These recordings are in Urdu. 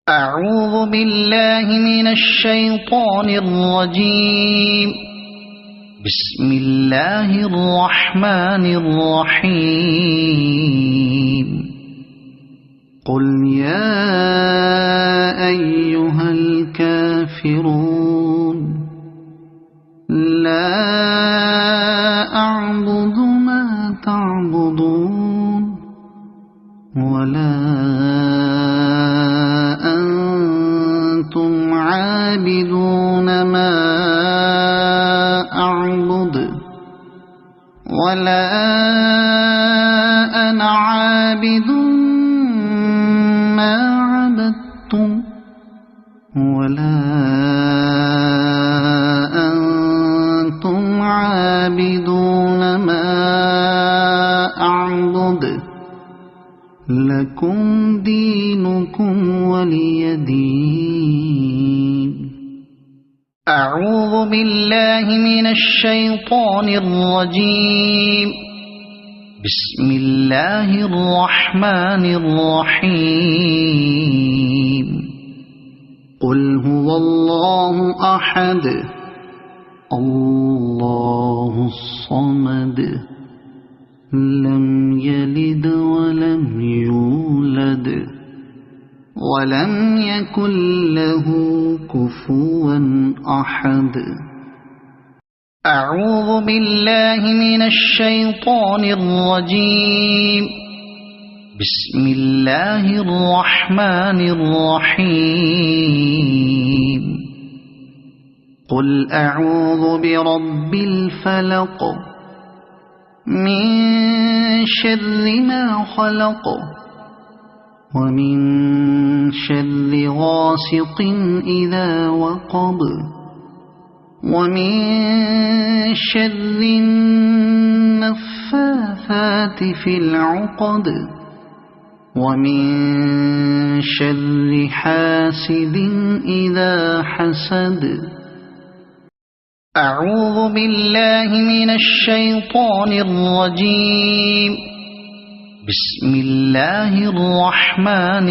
أعوذ بالله من الشيطان الرجيم. بسم الله الرحمن الرحيم. قل يا أيها الكافرون لا أعبد ما تعبدون ولا أنتم عابدون ما أعبد ولا أنا عابد ما عبدتم ولا أنتم عابدون ما أعبد لكم دينكم ولي دين. أعوذ بالله من الشيطان الرجيم. بسم الله الرحمن الرحيم. قل هو الله أحد الله الصمد لم يلد ولم يولد ولم يكن له كفوا أحد. أعوذ بالله من الشيطان الرجيم. بسم الله الرحمن الرحيم. قل أعوذ برب الفلق من شر ما خلق ومن شر غاسق إذا وقب ومن شر النفاثات في العقد ومن شر حاسد إذا حسد. أعوذ بالله من الشيطان الرجيم. بسم الله الرحمن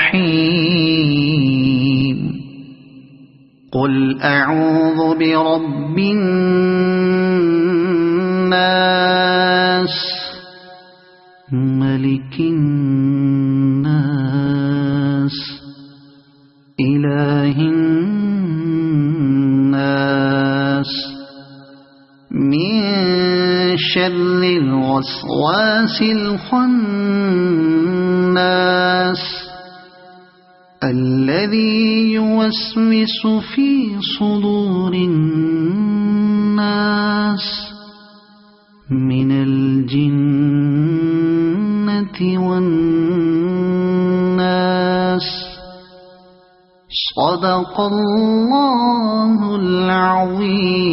الرحيم. قل أعوذ برب الناس ملك الناس إله الناس من شر الوسواس الخناس الذي يوسوس في صدور الناس من الجنة والناس. صدق الله العظيم.